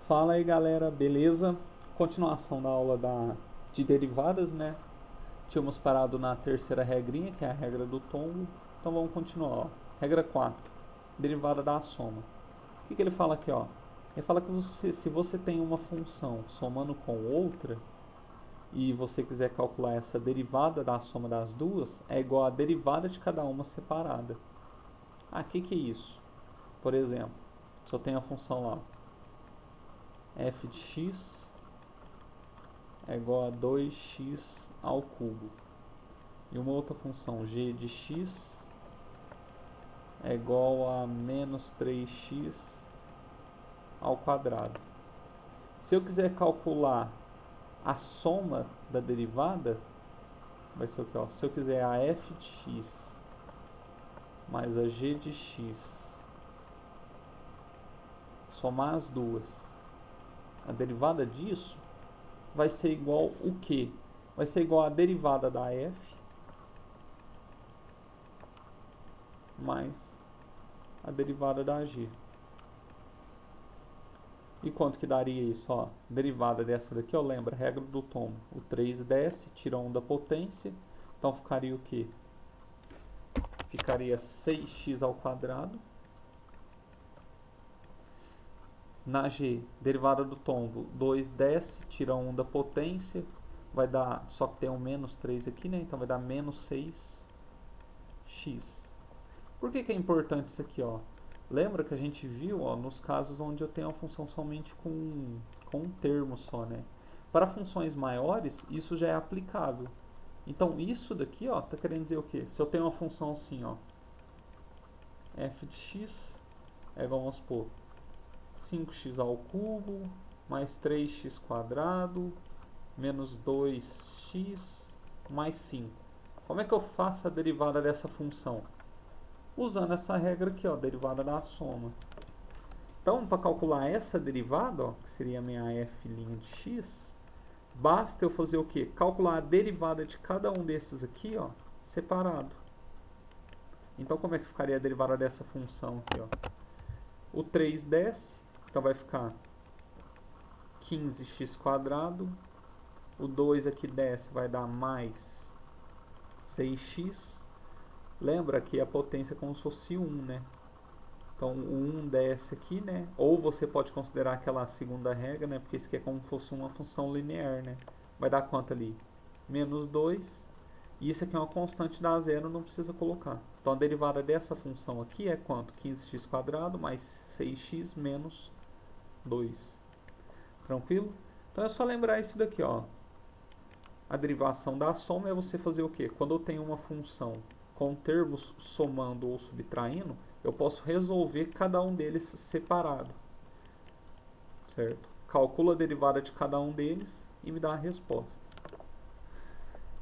Fala aí galera, beleza? Continuação da aula de derivadas, né? Tínhamos parado na terceira regrinha, que é a regra do tombo. Então vamos continuar, ó. Regra 4, derivada da soma. O que ele fala aqui, ó? Ele fala que se você tem uma função somando com outra, e você quiser calcular essa derivada da soma das duas, é igual a derivada de cada uma separada. Ah, o que é isso? Por exemplo, se eu tenho a função lá, f de x é igual a 2x ao cubo. E uma outra função, g de x é igual a menos 3x ao quadrado. Se eu quiser calcular a soma da derivada, vai ser o que? Se eu quiser a f de x mais a g de x, somar as duas, a derivada disso vai ser igual o quê? Vai ser igual a derivada da f mais a derivada da g. E quanto que daria isso? Ó, derivada dessa daqui, ó, lembra, regra do tombo. O 3 desce, tira 1 da potência, então ficaria o quê? Ficaria 6x ao quadrado. Na g, derivada do tombo, 2 desce, tira 1 da potência, vai dar, só que tem um menos 3 aqui, né? Então vai dar menos 6x. Por que é importante isso aqui, ó? Lembra que a gente viu, ó, nos casos onde eu tenho a função somente com um termo só, né? Para funções maiores, isso já é aplicável. Então, isso daqui, ó, tá querendo dizer o quê? Se eu tenho uma função assim, ó, f de x é igual, vamos supor, 5x ao cubo mais 3x quadrado menos 2x mais 5. Como é que eu faço a derivada dessa função? Usando essa regra aqui, ó, derivada da soma. Então, para calcular essa derivada, ó, que seria a minha f' de x, basta eu fazer o quê? Calcular a derivada de cada um desses aqui, ó, separado. Então, como é que ficaria a derivada dessa função aqui, ó? O 3 desce, então vai ficar 15x quadrado. O 2 aqui desce, vai dar mais 6x. Lembra que a potência é como se fosse 1, né? Então, o 1 desce aqui, né? Ou você pode considerar aquela segunda regra, né? Porque isso aqui é como se fosse uma função linear, né? Vai dar quanto ali? Menos 2. E isso aqui é uma constante, dá zero, não precisa colocar. Então, a derivada dessa função aqui é quanto? 15x quadrado mais 6x menos 2. Tranquilo? Então, é só lembrar isso daqui, ó. A derivação da soma é você fazer o quê? Quando eu tenho uma função com termos somando ou subtraindo, eu posso resolver cada um deles separado, certo? Calculo a derivada de cada um deles e me dá a resposta.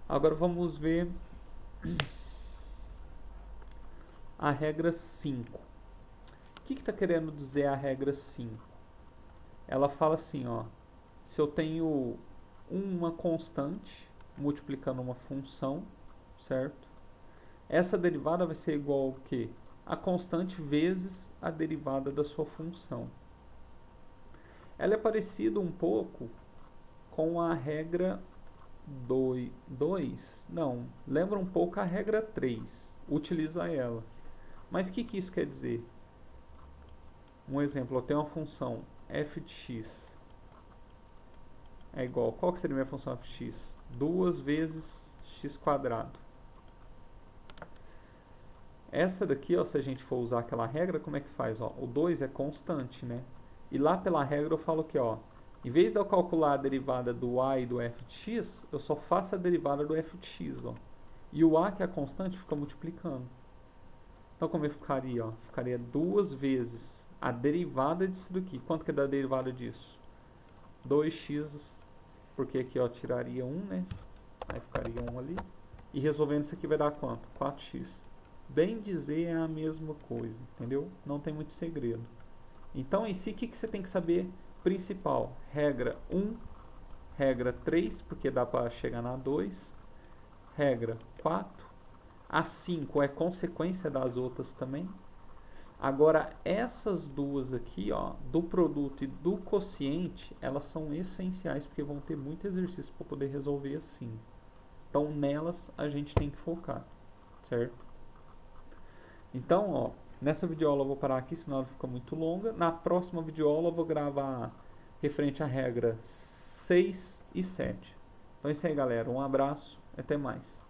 Agora vamos ver a regra 5. O que está querendo dizer a regra 5? Ela fala assim, ó, se eu tenho uma constante multiplicando uma função, certo? Essa derivada vai ser igual ao quê? A constante vezes a derivada da sua função. Ela é parecida um pouco com a regra 2. Não, lembra um pouco a regra 3. Utiliza ela. Mas o que isso quer dizer? Um exemplo, eu tenho uma função f de x é igual, qual que seria a minha função f de x? 2 vezes x quadrado. Essa daqui, ó, se a gente for usar aquela regra, como é que faz? Ó? O 2 é constante, né? E lá pela regra eu falo que, ó, em vez de eu calcular a derivada do a e do f de x, eu só faço a derivada do f de x, ó. E o a, que é a constante, fica multiplicando. Então, como ficaria? Ó? Ficaria 2 vezes a derivada disso daqui. Quanto que é da derivada disso? 2x, porque aqui, ó, tiraria 1, né? Aí ficaria 1 ali. E resolvendo isso aqui vai dar quanto? 4x. Bem dizer, é a mesma coisa, entendeu? Não tem muito segredo. Então, em si, o que você tem que saber? Principal, regra 1, regra 3, porque dá para chegar na 2, regra 4, a 5 é consequência das outras também, Agora, essas duas aqui, ó, do produto e do quociente, elas são essenciais porque vão ter muito exercício para poder resolver assim. Então, nelas a gente tem que focar, certo? Então, ó, nessa videoaula eu vou parar aqui, senão ela fica muito longa. Na próxima videoaula eu vou gravar referente à regra 6 e 7. Então é isso aí, galera. Um abraço, até mais.